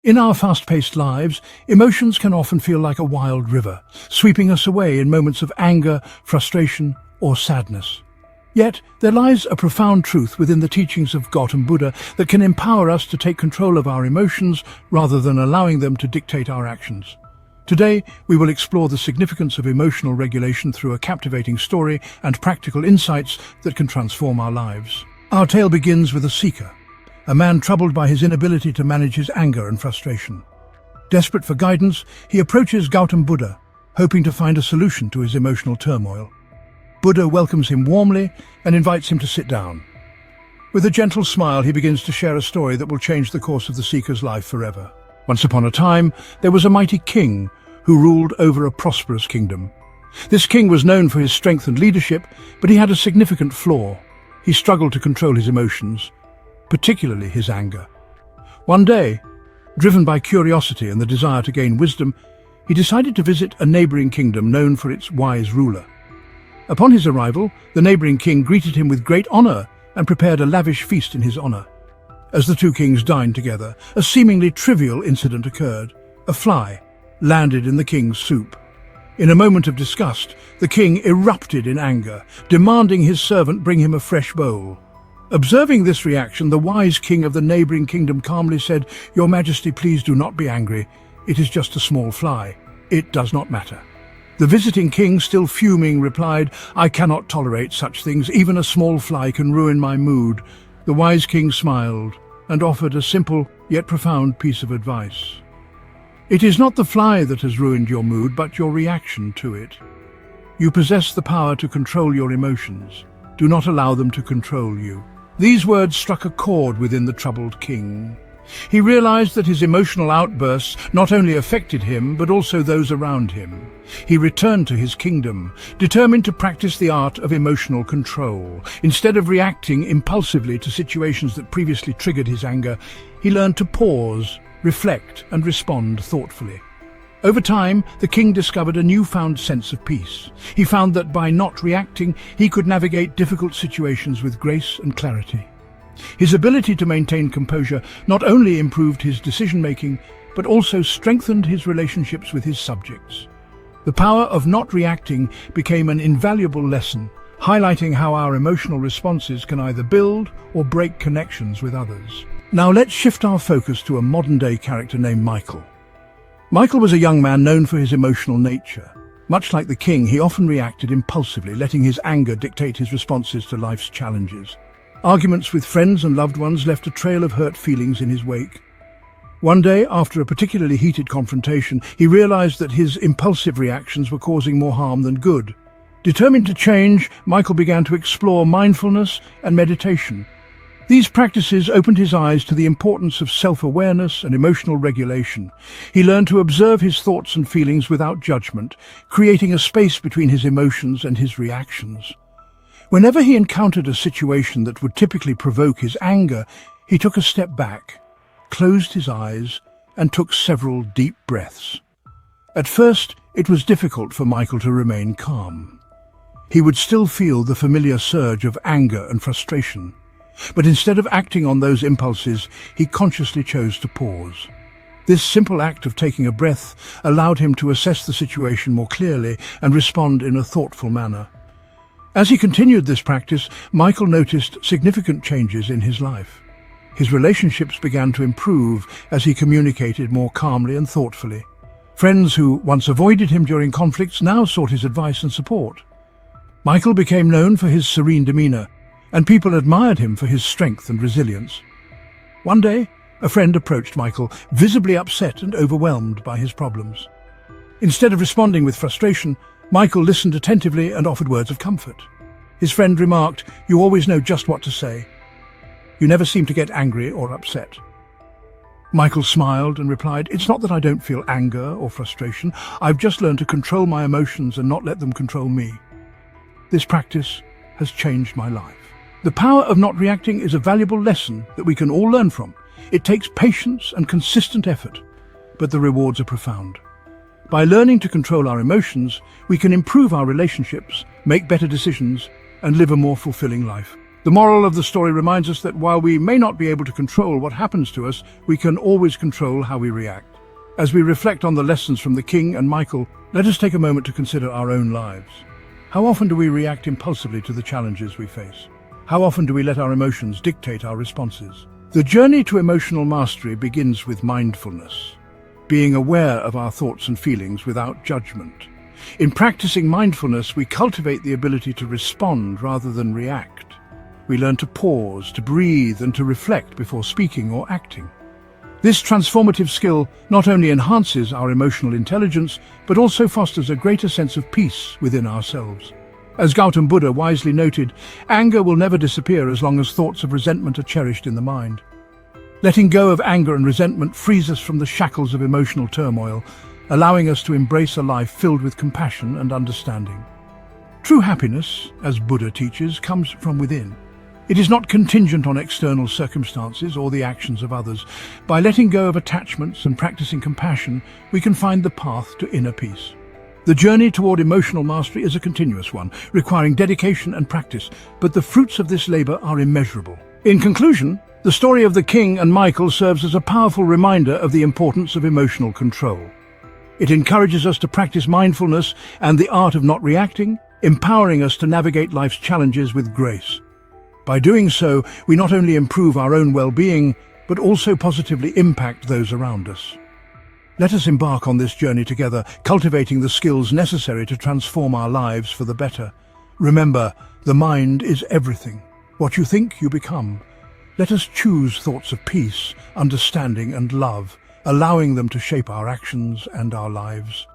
In our fast-paced lives, emotions can often feel like a wild river, sweeping us away in moments of anger, frustration, or sadness. Yet, there lies a profound truth within the teachings of Gautam Buddha that can empower us to take control of our emotions rather than allowing them to dictate our actions. Today, we will explore the significance of emotional regulation through a captivating story and practical insights that can transform our lives. Our tale begins with a seeker, a man troubled by his inability to manage his anger and frustration. Desperate for guidance, he approaches Gautam Buddha, hoping to find a solution to his emotional turmoil. Buddha welcomes him warmly and invites him to sit down. With a gentle smile, he begins to share a story that will change the course of the seeker's life forever. Once upon a time, there was a mighty king who ruled over a prosperous kingdom. This king was known for his strength and leadership, but he had a significant flaw. He struggled to control his emotions, particularly his anger. One day, driven by curiosity and the desire to gain wisdom, he decided to visit a neighboring kingdom known for its wise ruler. Upon his arrival, the neighboring king greeted him with great honor and prepared a lavish feast in his honor. As the two kings dined together, a seemingly trivial incident occurred. A fly landed in the king's soup. In a moment of disgust, the king erupted in anger, demanding his servant bring him a fresh bowl. Observing this reaction, the wise king of the neighboring kingdom calmly said, "Your Majesty, please do not be angry. It is just a small fly. It does not matter." The visiting king, still fuming, replied, "I cannot tolerate such things. Even a small fly can ruin my mood." The wise king smiled and offered a simple yet profound piece of advice. "It is not the fly that has ruined your mood, but your reaction to it. You possess the power to control your emotions. Do not allow them to control you." These words struck a chord within the troubled king. He realized that his emotional outbursts not only affected him, but also those around him. He returned to his kingdom, determined to practice the art of emotional control. Instead of reacting impulsively to situations that previously triggered his anger, he learned to pause, reflect, and respond thoughtfully. Over time, the king discovered a newfound sense of peace. He found that by not reacting, he could navigate difficult situations with grace and clarity. His ability to maintain composure not only improved his decision-making, but also strengthened his relationships with his subjects. The power of not reacting became an invaluable lesson, highlighting how our emotional responses can either build or break connections with others. Now let's shift our focus to a modern-day character named Michael. Michael was a young man known for his emotional nature. Much like the king, he often reacted impulsively, letting his anger dictate his responses to life's challenges. Arguments with friends and loved ones left a trail of hurt feelings in his wake. One day, after a particularly heated confrontation, he realized that his impulsive reactions were causing more harm than good. Determined to change, Michael began to explore mindfulness and meditation. These practices opened his eyes to the importance of self-awareness and emotional regulation. He learned to observe his thoughts and feelings without judgment, creating a space between his emotions and his reactions. Whenever he encountered a situation that would typically provoke his anger, he took a step back, closed his eyes, and took several deep breaths. At first, it was difficult for Michael to remain calm. He would still feel the familiar surge of anger and frustration. But instead of acting on those impulses, he consciously chose to pause. This simple act of taking a breath allowed him to assess the situation more clearly and respond in a thoughtful manner. As he continued this practice, Michael noticed significant changes in his life. His relationships began to improve as he communicated more calmly and thoughtfully. Friends who once avoided him during conflicts now sought his advice and support. Michael became known for his serene demeanor, and people admired him for his strength and resilience. One day, a friend approached Michael, visibly upset and overwhelmed by his problems. Instead of responding with frustration, Michael listened attentively and offered words of comfort. His friend remarked, "You always know just what to say. You never seem to get angry or upset." Michael smiled and replied, "It's not that I don't feel anger or frustration. I've just learned to control my emotions and not let them control me. This practice has changed my life." The power of not reacting is a valuable lesson that we can all learn from. It takes patience and consistent effort, but the rewards are profound. By learning to control our emotions, we can improve our relationships, make better decisions, and live a more fulfilling life. The moral of the story reminds us that while we may not be able to control what happens to us, we can always control how we react. As we reflect on the lessons from the King and Michael, let us take a moment to consider our own lives. How often do we react impulsively to the challenges we face? How often do we let our emotions dictate our responses? The journey to emotional mastery begins with mindfulness, being aware of our thoughts and feelings without judgment. In practicing mindfulness, we cultivate the ability to respond rather than react. We learn to pause, to breathe, and to reflect before speaking or acting. This transformative skill not only enhances our emotional intelligence, but also fosters a greater sense of peace within ourselves. As Gautam Buddha wisely noted, anger will never disappear as long as thoughts of resentment are cherished in the mind. Letting go of anger and resentment frees us from the shackles of emotional turmoil, allowing us to embrace a life filled with compassion and understanding. True happiness, as Buddha teaches, comes from within. It is not contingent on external circumstances or the actions of others. By letting go of attachments and practicing compassion, we can find the path to inner peace. The journey toward emotional mastery is a continuous one, requiring dedication and practice, but the fruits of this labor are immeasurable. In conclusion, the story of the King and Michael serves as a powerful reminder of the importance of emotional control. It encourages us to practice mindfulness and the art of not reacting, empowering us to navigate life's challenges with grace. By doing so, we not only improve our own well-being, but also positively impact those around us. Let us embark on this journey together, cultivating the skills necessary to transform our lives for the better. Remember, the mind is everything. What you think, you become. Let us choose thoughts of peace, understanding, and love, allowing them to shape our actions and our lives.